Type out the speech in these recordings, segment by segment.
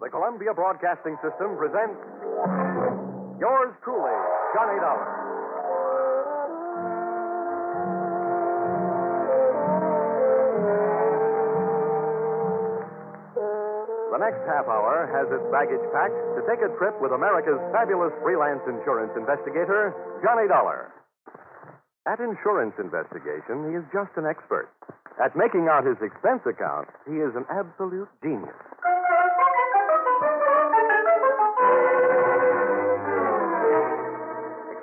The Columbia Broadcasting System presents yours truly, Johnny Dollar. The next half hour has its baggage packed to take a trip with America's fabulous freelance insurance investigator, Johnny Dollar. At insurance investigation, he is just an expert. At making out his expense account, he is an absolute genius.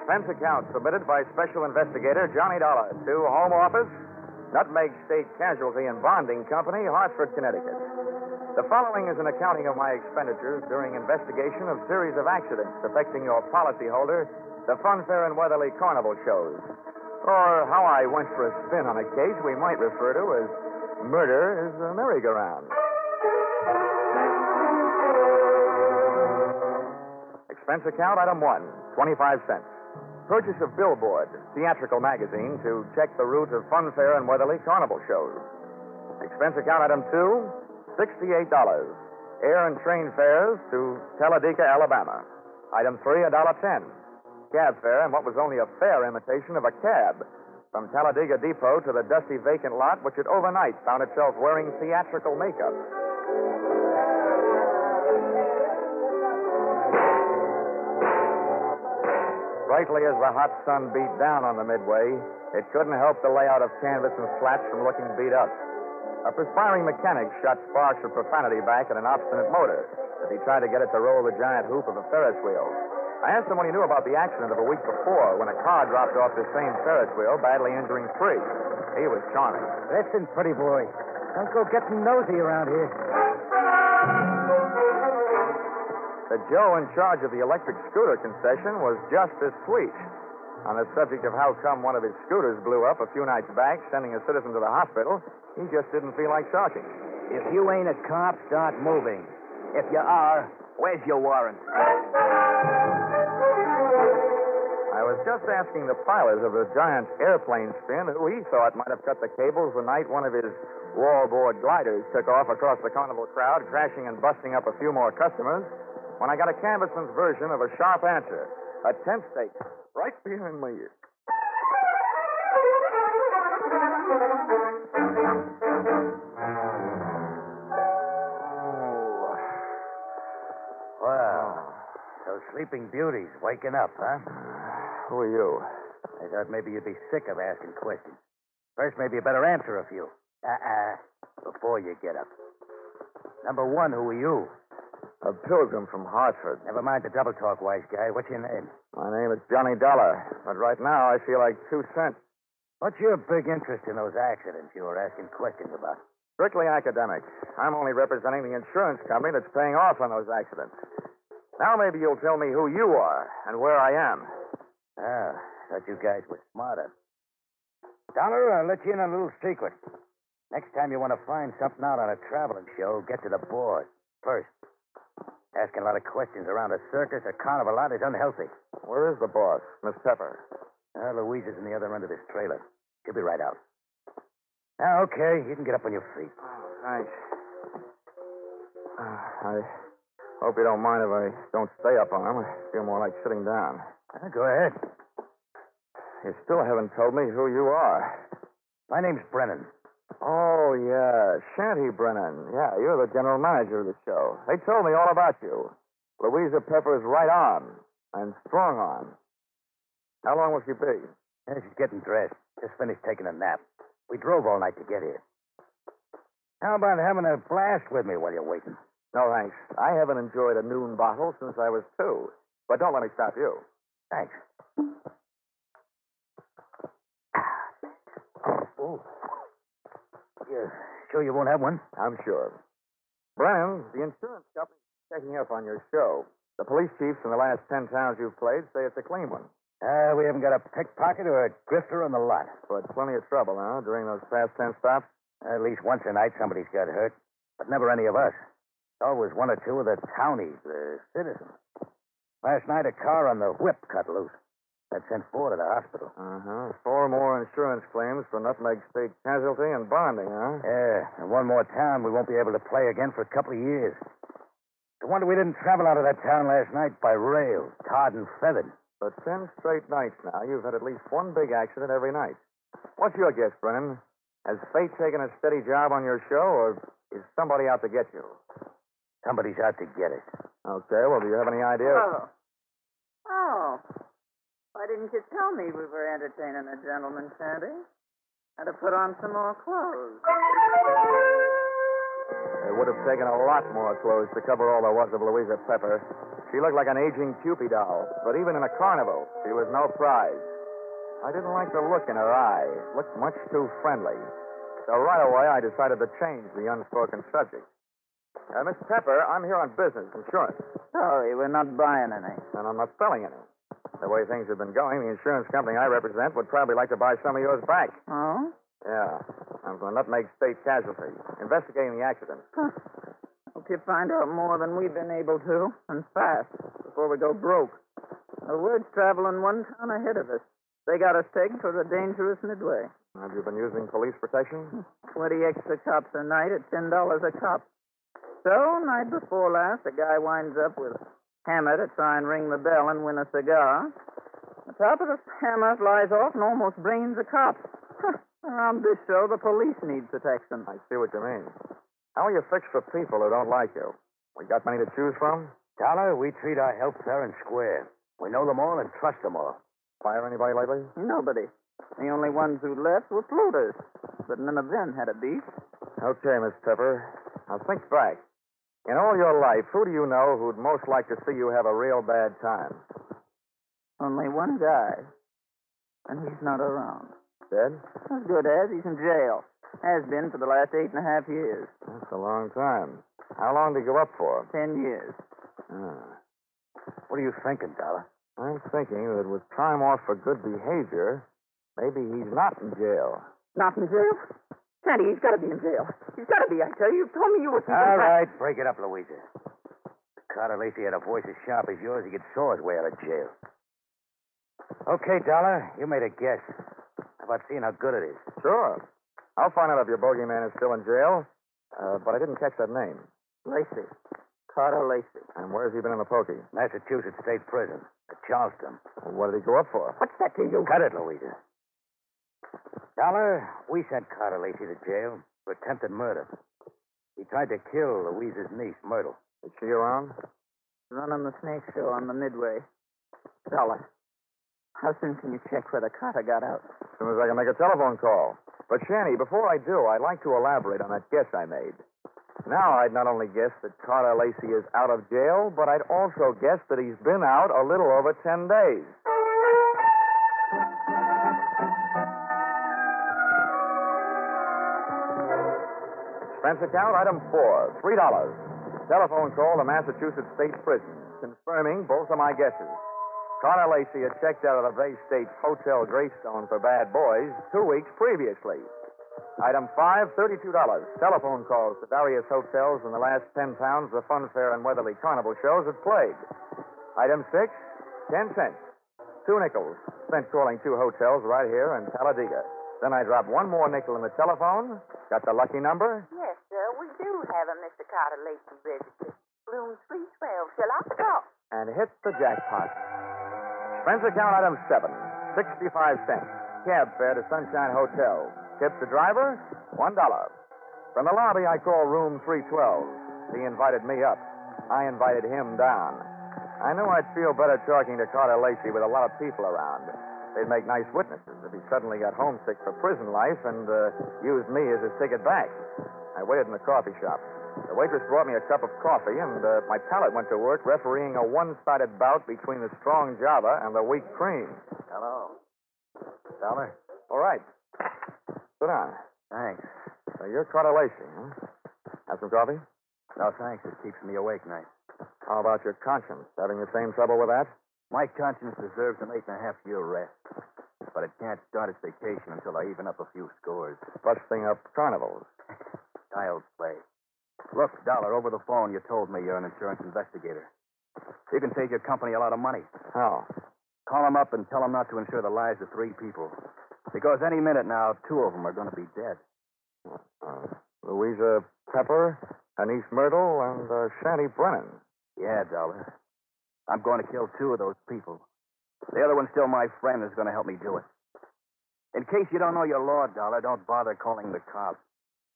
Expense account submitted by Special Investigator Johnny Dollar to Home Office, Nutmeg State Casualty and Bonding Company, Hartford, Connecticut. The following is an accounting of my expenditures during investigation of series of accidents affecting your policyholder, the Funfair and Weatherly Carnival shows. Or how I went for a spin on a case we might refer to as Murder is a Merry-Go-Round. Expense account item 1, 25 cents. Purchase of billboard, theatrical magazine to check the route of Funfair and Weatherly Carnival shows. Expense account item 2, $68. Air and train fares to Talladega, Alabama. Item 3, $1.10. Cab fare and what was only a fair imitation of a cab from Talladega Depot to the dusty vacant lot, which had overnight found itself wearing theatrical makeup. Brightly as the hot sun beat down on the midway, it couldn't help the layout of canvas and slats from looking beat up. A perspiring mechanic shot sparks of profanity back at an obstinate motor as he tried to get it to roll the giant hoop of a Ferris wheel. I asked him what he knew about the accident of a week before when a car dropped off the same Ferris wheel, badly injuring 3. He was charming. Listen, pretty boy. Don't go getting nosy around here. The Joe in charge of the electric scooter concession was just as sweet. On the subject of how come one of his scooters blew up a few nights back, sending a citizen to the hospital, he just didn't feel like talking. If you ain't a cop, start moving. If you are, where's your warrant? I was just asking the pilot of the giant airplane spin who he thought might have cut the cables the night one of his wallboard gliders took off across the carnival crowd, crashing and busting up a few more customers, when I got a canvassman's version of a sharp answer. A tent stake right behind my ear. Well, those sleeping beauties waking up, huh? Who are you? I thought maybe you'd be sick of asking questions. First, maybe you better answer a few. Before you get up. Number 1, who are you? A pilgrim from Hartford. Never mind the double talk, wise guy. What's your name? My name is Johnny Dollar, but right now I feel like 2 cents. What's your big interest in those accidents you were asking questions about? Strictly academic. I'm only representing the insurance company that's paying off on those accidents. Now maybe you'll tell me who you are and where I am. Thought you guys were smarter. Dollar, I'll let you in on a little secret. Next time you want to find something out on a traveling show, get to the board first. Asking a lot of questions around a circus or carnival lot is unhealthy. Where is the boss, Miss Pepper? Louise is in the other end of this trailer. She'll be right out. Now, okay, you can get up on your feet. Thanks. I hope you don't mind if I don't stay up on him. I feel more like sitting down. Go ahead. You still haven't told me who you are. My name's Brennan. Oh, yeah, Shanty Brennan. Yeah, you're the general manager of the show. They told me all about you. Louisa Pepper's right on and strong on. How long will she be? She's getting dressed. Just finished taking a nap. We drove all night to get here. How about having a blast with me while you're waiting? No, thanks. I haven't enjoyed a noon bottle since I was 2. But don't let me stop you. Thanks. Oh. You sure you won't have one? I'm sure. Brennan, the insurance company is checking up on your show. The police chiefs in the last 10 towns you've played say it's a clean one. We haven't got a pickpocket or a grifter on the lot. But plenty of trouble, huh, during those past 10 stops? At least once a night somebody's got hurt. But never any of us. Always 1 or 2 of the townies, the citizens. Last night a car on the whip cut loose. That sent 4 to the hospital. 4 more insurance claims for Nutmeg State Casualty and Bonding, huh? Yeah, and 1 more town we won't be able to play again for a couple of years. So wonder we didn't travel out of that town last night by rail, tarred and feathered. For 10 straight nights now, you've had at least one big accident every night. What's your guess, Brennan? Has fate taken a steady job on your show, or is somebody out to get you? Somebody's out to get us. Okay, well, do you have any idea? Oh. Why didn't you tell me we were entertaining a gentleman, Sandy? I'd have put on some more clothes. It would have taken a lot more clothes to cover all there was of Louisa Pepper. She looked like an aging Cupid doll, but even in a carnival, she was no prize. I didn't like the look in her eye. It looked much too friendly. So right away, I decided to change the unspoken subject. Miss Pepper, I'm here on business, insurance. Sorry, we're not buying any. And I'm not selling any. The way things have been going, the insurance company I represent would probably like to buy some of yours back. Oh? Yeah. I'm for Nutmeg State Casualty, investigating the accident. Huh. Hope you find out more than we've been able to, and fast, before we go broke. The word's traveling one town ahead of us. They got us taken for the dangerous Midway. Have you been using police protection? 20 extra cops a night at $10 a cop. So, night before last, a guy winds up with a hammer to try and ring the bell and win a cigar. The top of the hammer flies off and almost brains a cop. Around this show, the police need protection. I see what you mean. How are you fixed for people who don't like you? We got many to choose from? Dollar, we treat our help fair and square. We know them all and trust them all. Fire anybody lately? Nobody. The only ones who left were floaters. But none of them had a beef. Okay, Miss Pepper. Now think back. In all your life, who do you know who'd most like to see you have a real bad time? Only one guy. And he's not around. Dead? As good as. He's in jail. Has been for the last 8.5 years. That's a long time. How long did he go up for? 10 years. What are you thinking, Dollar? I'm thinking that with time off for good behavior, maybe he's not in jail. Not in jail? Sandy, he's got to be in jail. He's got to be, I tell you. You told me you were... All right, break it up, Louisa. If Carter Lacey had a voice as sharp as yours, he could saw his way out of jail. Okay, Dollar, you made a guess. How about seeing how good it is? Sure. I'll find out if your bogeyman is still in jail, but I didn't catch that name. Lacey. Carter Lacey. And where's he been in the pokey? Massachusetts State Prison at Charleston. Well, what did he go up for? What's that to you? Cut it, Louisa. Dollar, we sent Carter Lacey to jail for attempted murder. He tried to kill Louisa's niece, Myrtle. Is she around? Running the snake show on the Midway. Dollar. How soon can you check whether Carter got out? As soon as I can make a telephone call. But, Shanny, before I do, I'd like to elaborate on that guess I made. Now, I'd not only guess that Carter Lacey is out of jail, but I'd also guess that he's been out a little over 10 days. Expense account, item 4, $3. Telephone call to Massachusetts State Prison, confirming both of my guesses. Carter Lacey had checked out of the Bay State Hotel Greystone for bad boys 2 weeks previously. Item 5, $32. Telephone calls to various hotels in the last 10 towns the Fun Fair and Weatherly Carnival shows have played. Item 6, 10 cents. 2 nickels spent calling 2 hotels right here in Talladega. Then I dropped 1 more nickel in the telephone. Got the lucky number? Yes, sir. We do have a Mr. Carter Lacey registered. Room 312. Shall I call? And hit the jackpot. Expense account item 7, 65 cents. Cab fare to Sunshine Hotel. Tip the driver, $1. From the lobby, I called room 312. He invited me up. I invited him down. I knew I'd feel better talking to Carter Lacey with a lot of people around. They'd make nice witnesses if he suddenly got homesick for prison life and used me as his ticket back. I waited in the coffee shop. The waitress brought me a cup of coffee, and my palate went to work refereeing a one-sided bout between the strong Java and the weak cream. Hello. Dollar? All right. Sit down. Thanks. So you're Carter Lacey, huh? Have some coffee? No, thanks. It keeps me awake nights. How about your conscience? Having the same trouble with that? My conscience deserves an 8.5-year rest. But it can't start its vacation until I even up a few scores. Busting up carnivals. Child's play. Look, Dollar, over the phone, you told me you're an insurance investigator. You can save your company a lot of money. How? Call them up and tell them not to insure the lives of 3 people. Because any minute now, 2 of them are going to be dead. Louisa Pepper, Anise Myrtle, and Shanty Brennan. Yeah, Dollar. I'm going to kill 2 of those people. The other one's still my friend who's going to help me do it. In case you don't know your law, Dollar, don't bother calling the cops.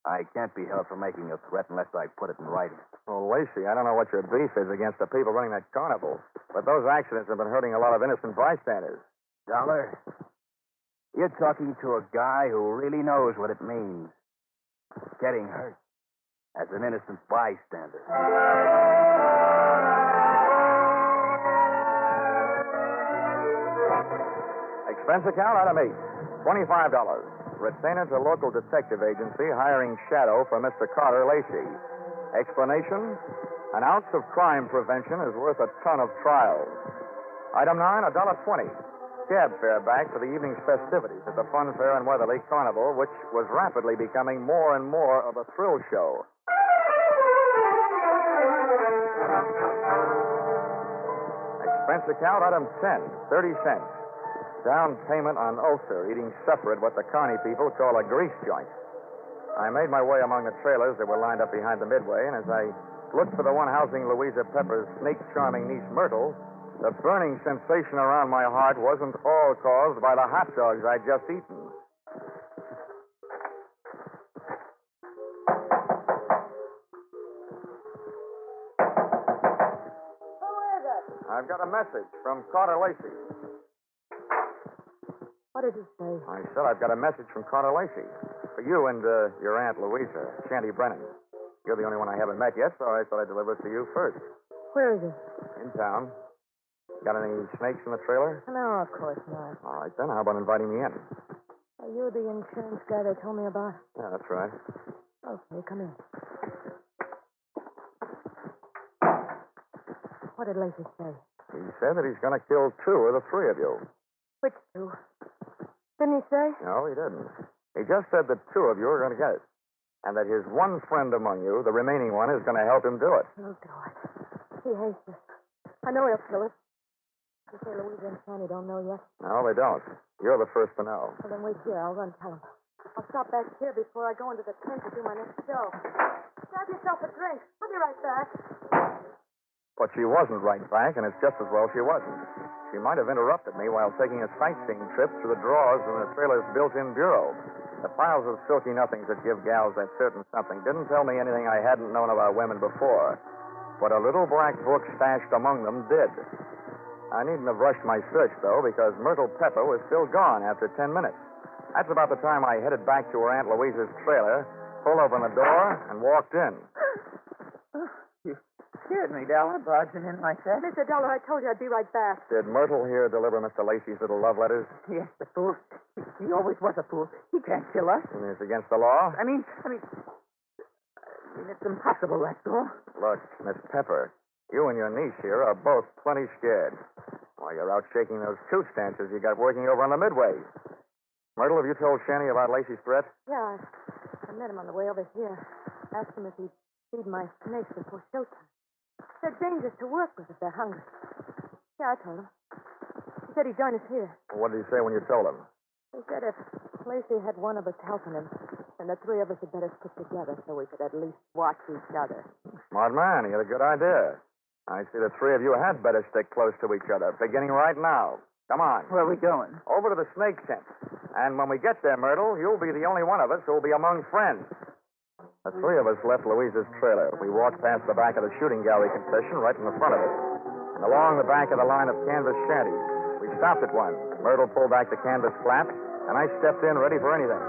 I can't be held for making a threat unless I put it in writing. Well, Lacey, I don't know what your beef is against the people running that carnival, but those accidents have been hurting a lot of innocent bystanders. Dollar, you're talking to a guy who really knows what it means. Getting hurt as an innocent bystander. Expense account, item 8, $25. Retainer to local detective agency hiring shadow for Mr. Carter Lacey. Explanation: an ounce of crime prevention is worth a ton of trials. Item 9, $1.20. Cab fare back for the evening's festivities at the Fun Fair and Weatherly Carnival, which was rapidly becoming more and more of a thrill show. Expense account, item 10, 30 cents. Down payment on ulcer, eating supper at what the Carney people call a grease joint. I made my way among the trailers that were lined up behind the midway, and as I looked for the one housing Louisa Pepper's snake-charming niece Myrtle, the burning sensation around my heart wasn't all caused by the hot dogs I'd just eaten. Who is it? I've got a message from Carter Lacey. What did he say? I said I've got a message from Carter Lacey. For you and your Aunt Louisa, Shanty Brennan. You're the only one I haven't met yet, so I thought I'd deliver it to you first. Where is he? In town. Got any snakes in the trailer? No, of course not. All right, then. How about inviting me in? Are you the insurance guy they told me about? Yeah, that's right. Okay, come in. What did Lacey say? He said that he's going to kill 2 of the 3 of you. Which 2? Didn't he say? No, he didn't. He just said that 2 of you are going to get it. And that his one friend among you, the remaining one, is going to help him do it. He'll do it. He hates us. I know he'll kill us. You say Louisa and Fanny don't know yet? No, they don't. You're the first to know. Well, then wait here. I'll run tell him. I'll stop back here before I go into the tent to do my next show. Grab yourself a drink. I'll be right back. But she wasn't right back, and it's just as well she wasn't. She might have interrupted me while taking a sightseeing trip through the drawers in the trailer's built-in bureau. The piles of silky nothings that give gals that certain something didn't tell me anything I hadn't known about women before. But a little black book stashed among them did. I needn't have rushed my search, though, because Myrtle Pepper was still gone after 10 minutes. That's about the time I headed back to her Aunt Louisa's trailer, pulled open the door, and walked in. You scared me, Dollar, barging in like that. Mr. Dollar, I told you I'd be right back. Did Myrtle here deliver Mr. Lacey's little love letters? Yes, the fool. He always was a fool. He can't kill us. And it's against the law? I mean, it's impossible, that's all. Look, Miss Pepper, you and your niece here are both plenty scared. While you're out shaking those tooth stances you got working over on the midway. Myrtle, have you told Shanny about Lacey's threat? Yeah, I met him on the way over here. Asked him if he'd feed my snakes before showtime. They're dangerous to work with if they're hungry. Yeah, I told him. He said he'd join us here. What did he say when you told him? He said if Lacey had one of us helping him, then the 3 of us had better stick together so we could at least watch each other. Smart man. He had a good idea. I see the 3 of you had better stick close to each other, beginning right now. Come on. Where are we going? Over to the snake tent. And when we get there, Myrtle, you'll be the only one of us who'll be among friends. The 3 of us left Louisa's trailer. We walked past the back of the shooting gallery concession right in the front of it. And along the back of the line of canvas shanties. We stopped at one. Myrtle pulled back the canvas flap, and I stepped in ready for anything.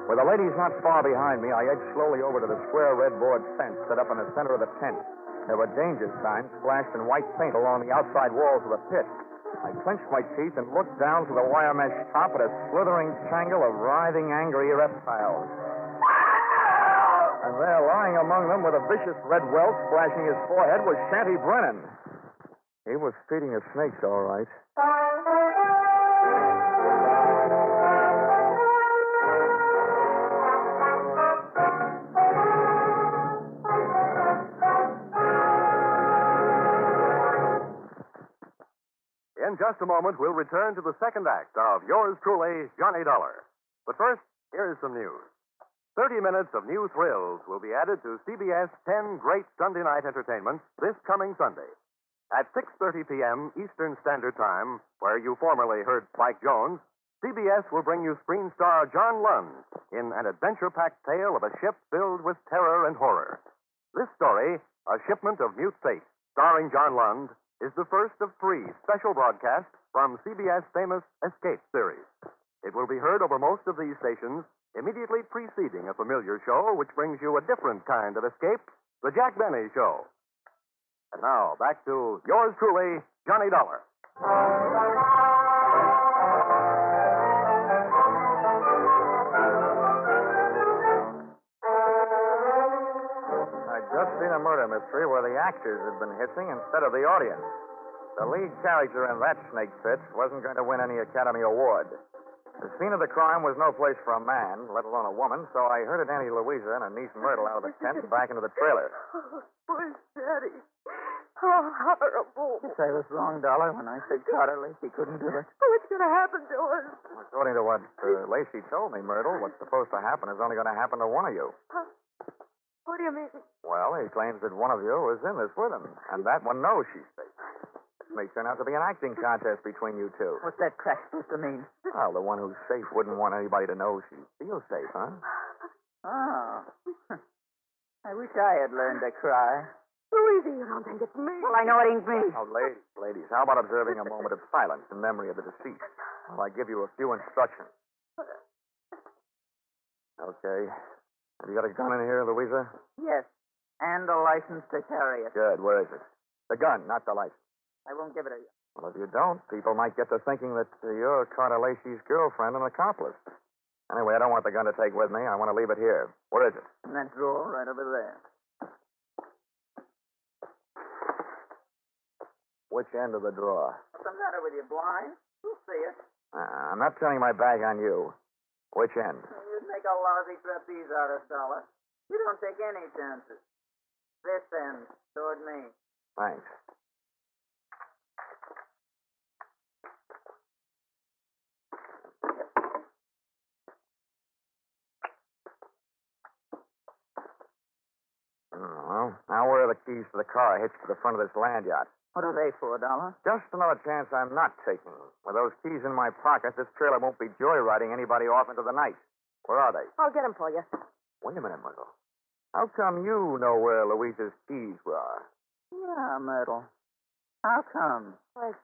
With the ladies not far behind me, I edged slowly over to the square red board fence set up in the center of the tent. There were danger signs splashed in white paint along the outside walls of the pit. I clenched my teeth and looked down to the wire mesh top at a slithering tangle of writhing, angry reptiles. And there, lying among them with a vicious red welt splashing his forehead, was Shanty Brennan. He was feeding his snakes, all right. In just a moment, we'll return to the second act of yours truly, Johnny Dollar. But first, here is some news. 30 minutes of new thrills will be added to CBS 10 Great Sunday Night Entertainment this coming Sunday. At 6:30 p.m. Eastern Standard Time, where you formerly heard Spike Jones, CBS will bring you screen star John Lund in an adventure-packed tale of a ship filled with terror and horror. This story, A Shipment of Mute Fate, starring John Lund, is the first of 3 special broadcasts from CBS' famous Escape series. It will be heard over most of these stations immediately preceding a familiar show which brings you a different kind of escape, The Jack Benny Show. And now, back to yours truly, Johnny Dollar. I'd just seen a murder mystery where the actors had been hissing instead of the audience. The lead character in that snake pit wasn't going to win any Academy Award. The scene of the crime was no place for a man, let alone a woman, so I herded Auntie Louisa and her niece Myrtle out of the tent and back into the trailer. Oh, poor Daddy. Oh, horrible. Yes, I was wrong, Dollar, when I said Carter Lacey couldn't do it. What's going to happen to us? According to what Lacey told me, Myrtle, what's supposed to happen is only going to happen to one of you. Huh? What do you mean? Well, he claims that one of you was in this with him, and that one knows she's safe. This may turn out to be an acting contest between you two. What's that crack supposed to mean? Well, the one who's safe wouldn't want anybody to know she feels safe, huh? Oh. I wish I had learned to cry. Louisa, you don't think it's me? Well, I know it ain't me. Oh, ladies, how about observing a moment of silence in memory of the deceased while I give you a few instructions? Okay. Have you got a gun in here, Louisa? Yes, and a license to carry it. Good. Where is it? The gun, not the license. I won't give it to you. Well, if you don't, people might get to thinking that you're Carter Lacey's girlfriend and accomplice. Anyway, I don't want the gun to take with me. I want to leave it here. Where is it? In that drawer right over there. Which end of the drawer? What's the matter with you, blind? You'll see it. I'm not turning my back on you. Which end? You'd make a lousy trapeze artist, Dollar. You don't take any chances. This end, toward me. Thanks. Well, now where are the keys to the car hitched to the front of this land yacht? What are they for, Dollar? Just another chance I'm not taking. With those keys in my pocket, this trailer won't be joyriding anybody off into the night. Where are they? I'll get them for you. Wait a minute, Myrtle. How come you know where Louisa's keys were? Yeah, Myrtle. How come? Well,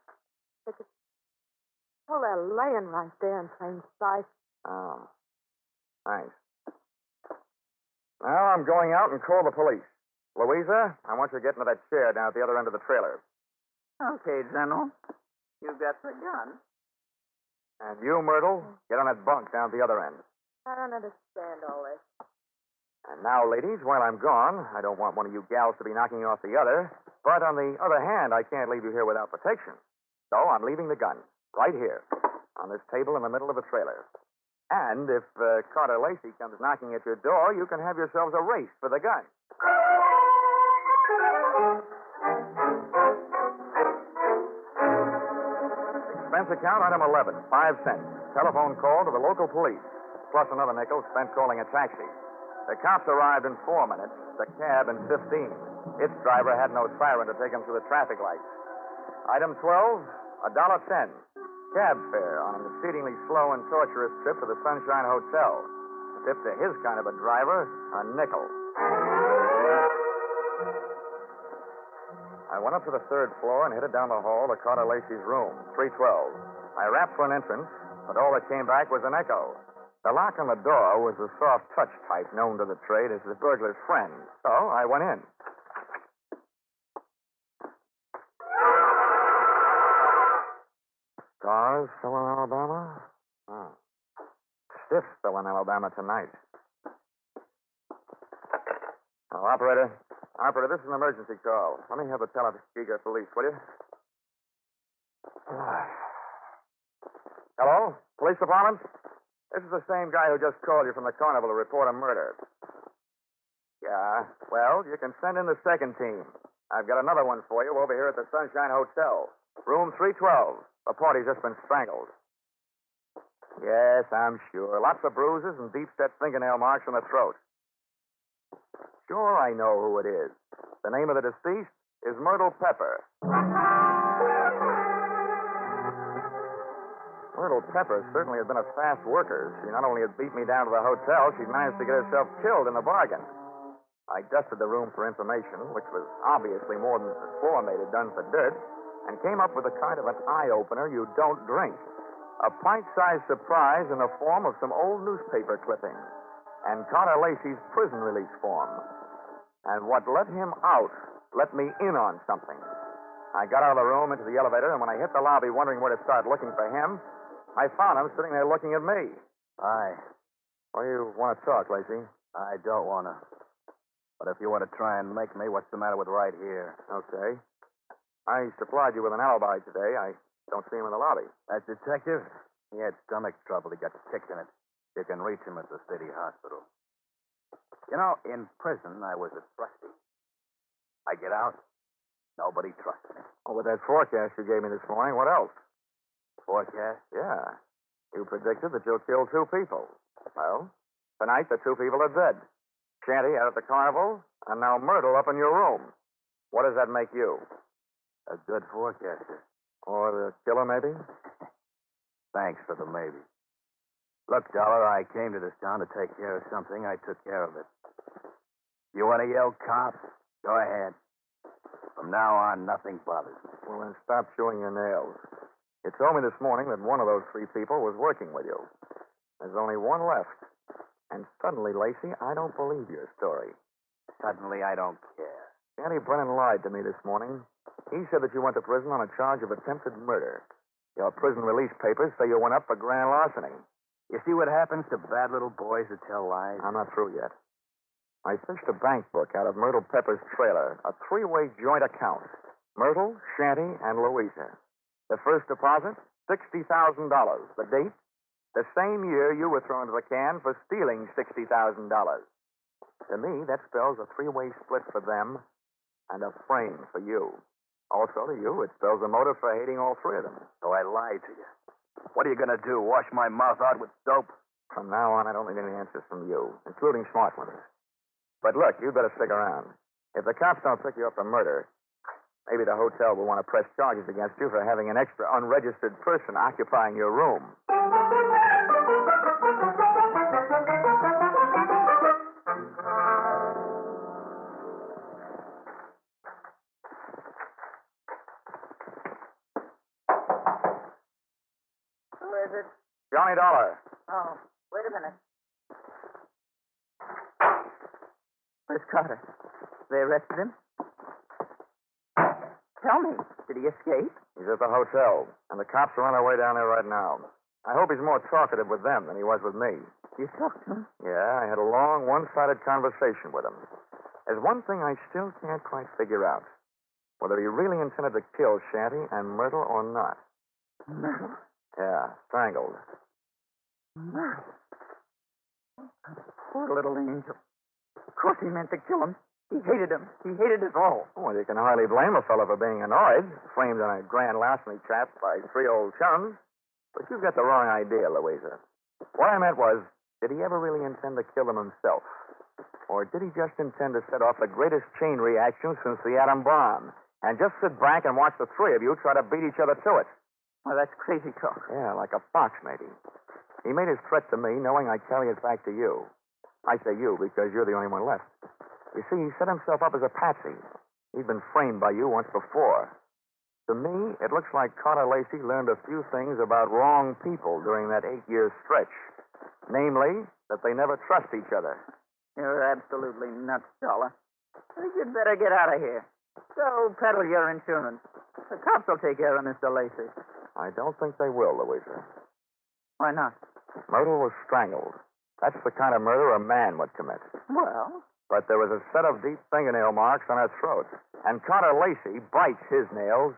they're laying right there in plain sight. Oh. Thanks. Now I'm going out and call the police. Louisa, I want you to get into that chair down at the other end of the trailer. Okay, General. You got the gun. And you, Myrtle, get on that bunk down at the other end. I don't understand all this. And now, ladies, while I'm gone, I don't want one of you gals to be knocking off the other. But on the other hand, I can't leave you here without protection. So I'm leaving the gun right here on this table in the middle of the trailer. And if Carter Lacey comes knocking at your door, you can have yourselves a race for the gun. Expense account item 11, 5 cents. Telephone call to the local police, plus another nickel spent calling a taxi. The cops arrived in 4 minutes, the cab in 15. Its driver had no siren to take him through the traffic lights. Item 12, $1.10. Cab fare on an exceedingly slow and torturous trip to the Sunshine Hotel. Tip to his kind of a driver, a nickel. I went up to the 3rd floor and headed down the hall to Carter Lacey's room, 312. I rapped for an entrance, but all that came back was an echo. The lock on the door was the soft touch type known to the trade as the burglar's friend, so I went in. Stars still in Alabama? Oh. Stiff still in Alabama tonight. Oh, Operator, this is an emergency call. Let me have the Tuskegee police, will you? Hello? Police department? This is the same guy who just called you from the carnival to report a murder. Yeah, well, you can send in the 2nd team. I've got another one for you over here at the Sunshine Hotel. Room 312. The party's just been strangled. Yes, I'm sure. Lots of bruises and deep-set fingernail marks on the throat. Sure, I know who it is. The name of the deceased is Myrtle Pepper. Myrtle Pepper certainly had been a fast worker. She not only had beat me down to the hotel, she'd managed to get herself killed in the bargain. I dusted the room for information, which was obviously more than the floor mate had done for dirt, and came up with a kind of an eye-opener you don't drink. A pint-sized surprise in the form of some old newspaper clippings and Carter Lacey's prison release form. And what let him out let me in on something. I got out of the room into the elevator, and when I hit the lobby wondering where to start looking for him, I found him sitting there looking at me. Hi. Well, you want to talk, Lacey? I don't want to. But if you want to try and make me, what's the matter with right here? Okay. I supplied you with an alibi today. I don't see him in the lobby. That detective? He had stomach trouble. He got kicked in it. You can reach him at the city hospital. You know, in prison, I was a trustee. I get out, nobody trusts me. Oh, with that forecast you gave me this morning, what else? Forecast? Yeah. You predicted that you'll kill 2 people. Well, tonight the 2 people are dead. Shanty out at the carnival, and now Myrtle up in your room. What does that make you? A good forecaster. Or the killer, maybe? Thanks for the maybe. Look, Dollar, I came to this town to take care of something. I took care of it. You want to yell cop? Go ahead. From now on, nothing bothers me. Well, then stop chewing your nails. You told me this morning that one of those 3 people was working with you. There's only one left. And suddenly, Lacey, I don't believe your story. Suddenly, I don't care. Shanty Brennan lied to me this morning. He said that you went to prison on a charge of attempted murder. Your prison release papers say you went up for grand larceny. You see what happens to bad little boys that tell lies? I'm not through yet. I fished a bank book out of Myrtle Pepper's trailer, a 3-way joint account. Myrtle, Shanty, and Louisa. The first deposit, $60,000. The date, the same year you were thrown into the can for stealing $60,000. To me, that spells a 3-way split for them and a frame for you. Also to you, it spells a motive for hating all 3 of them. So I lied to you. What are you going to do, wash my mouth out with dope? From now on, I don't need any answers from you, including smart ones. But look, you better stick around. If the cops don't pick you up for murder, maybe the hotel will want to press charges against you for having an extra unregistered person occupying your room. Who is it? Johnny Dollar. Oh, wait a minute. Where's Carter? They arrested him? Tell me, did he escape? He's at the hotel, and the cops are on their way down there right now. I hope he's more talkative with them than he was with me. You talked to him? Yeah, I had a long, one-sided conversation with him. There's one thing I still can't quite figure out. Whether he really intended to kill Shanty and Myrtle or not. Myrtle? Yeah, strangled. Myrtle? Poor little angel. Of course he meant to kill him. He hated him. He hated us all. Well, you can hardly blame a fellow for being annoyed, framed on a grand larceny trap by 3 old chums. But you've got the wrong idea, Louisa. What I meant was, did he ever really intend to kill them himself? Or did he just intend to set off the greatest chain reaction since the atom bomb, and just sit back and watch the 3 of you try to beat each other to it? Well, that's crazy talk. Yeah, like a fox, maybe. He made his threat to me knowing I'd carry it back to you. I say you because you're the only one left. You see, he set himself up as a patsy. He'd been framed by you once before. To me, it looks like Carter Lacey learned a few things about wrong people during that 8-year stretch. Namely, that they never trust each other. You're absolutely nuts, Dollar. I think you'd better get out of here. So, peddle your insurance. The cops will take care of Mr. Lacey. I don't think they will, Louisa. Why not? Myrtle was strangled. That's the kind of murder a man would commit. Well? But there was a set of deep fingernail marks on her throat. And Carter Lacey bites his nails.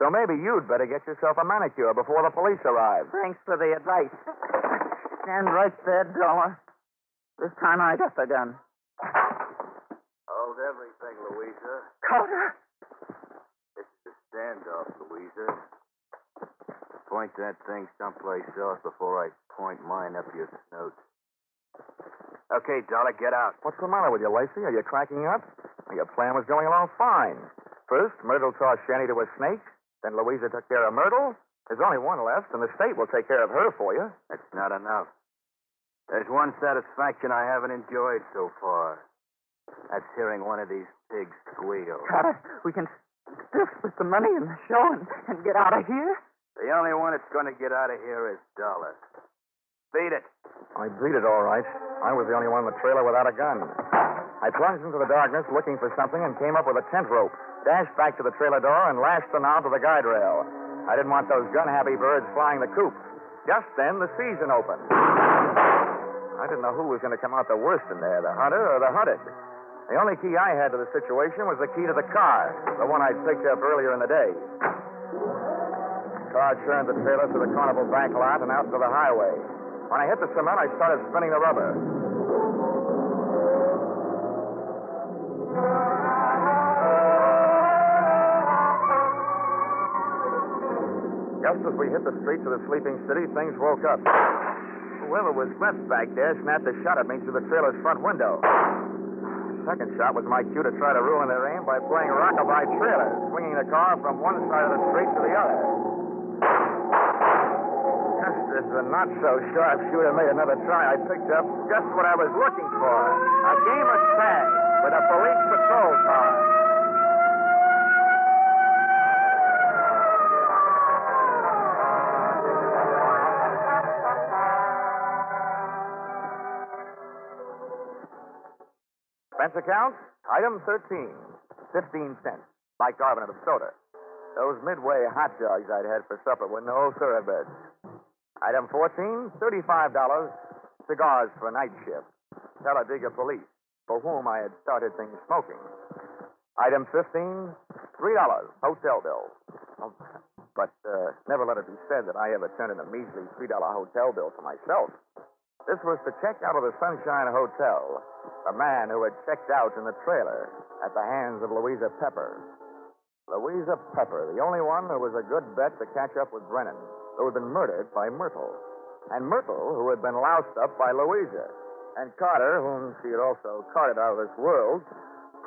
So maybe you'd better get yourself a manicure before the police arrive. Thanks for the advice. Stand right there, Dollar. This time I got the gun. Hold everything, Louisa. Carter! This is a standoff, Louisa. Point that thing someplace else before I point mine up your snoot. Okay, Dollar, get out. What's the matter with you, Lacey? Are you cracking up? Your plan was going along fine. First, Myrtle tossed Shanny to a snake. Then Louisa took care of Myrtle. There's only one left, and the state will take care of her for you. That's not enough. There's one satisfaction I haven't enjoyed so far. That's hearing one of these pigs squeal. Carter, we can still split the money in the show and get out of here? The only one that's going to get out of here is Dollar. Beat it. I beat it all right. I was the only one in the trailer without a gun. I plunged into the darkness looking for something and came up with a tent rope, dashed back to the trailer door, and lashed the knob to the guide rail. I didn't want those gun-happy birds flying the coop. Just then, the season opened. I didn't know who was going to come out the worst in there, the hunter or the hunted. The only key I had to the situation was the key to the car, the one I'd picked up earlier in the day. The car turned the trailer through the carnival back lot and out into the highway. When I hit the cement, I started spinning the rubber. Just as we hit the streets of the sleeping city, things woke up. Whoever was left back there snapped a shot at me through the trailer's front window. The second shot was my cue to try to ruin their aim by playing rockabye trailer, swinging the car from one side of the street to the other. Just as the not-so-sharp shooter made another try, I picked up just what I was looking for, a game of tag with a police patrol car. Expense account, item 13, 15 cents, bicarbonate of soda. Those Midway hot dogs I'd had for supper were no thoroughbreds. Item 14, $35, cigars for night shift. Talladega police, for whom I had started things smoking. Item 15, $3, hotel bill. But never let it be said that I ever turned in a measly $3 hotel bill for myself. This was to check out of the Sunshine Hotel, a man who had checked out in the trailer at the hands of Louisa Pepper. Louisa Pepper, the only one who was a good bet to catch up with Brennan, who had been murdered by Myrtle. And Myrtle, who had been loused up by Louisa. And Carter, whom she had also carted out of this world,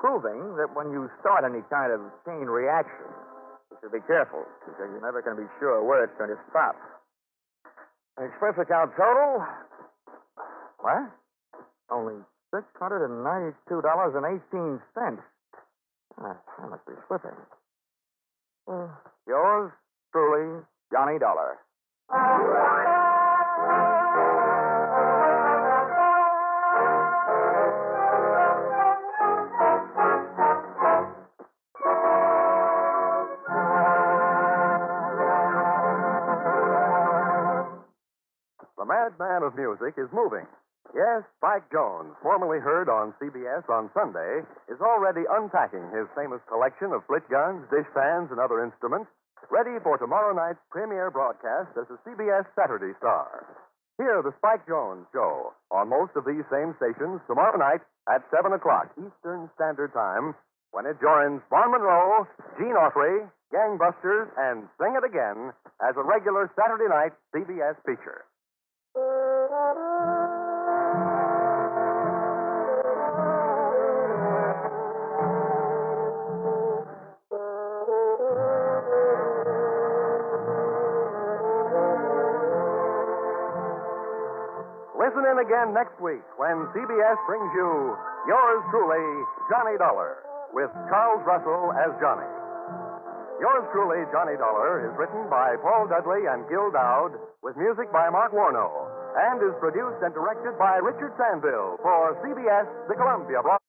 proving that when you start any kind of chain reaction, you should be careful, because you're never going to be sure where it's going to stop. The expense account total? What? Only $692.18. I must be slipping. Yours truly, Johnny Dollar. The madman of music is moving. Yes, Spike Jones, formerly heard on CBS on Sunday, is already unpacking his famous collection of split guns, dishpans, and other instruments, ready for tomorrow night's premiere broadcast as a CBS Saturday star. Hear the Spike Jones Show on most of these same stations tomorrow night at 7 o'clock Eastern Standard Time, when it joins Vaughn Monroe, Gene Autry, Gangbusters, and Sing It Again as a regular Saturday night CBS feature. Listen in again next week when CBS brings you yours truly, Johnny Dollar, with Charles Russell as Johnny. Yours truly, Johnny Dollar, is written by Paul Dudley and Gil Dowd, with music by Mark Warno, and is produced and directed by Richard Sandville for CBS, the Columbia Broadcasting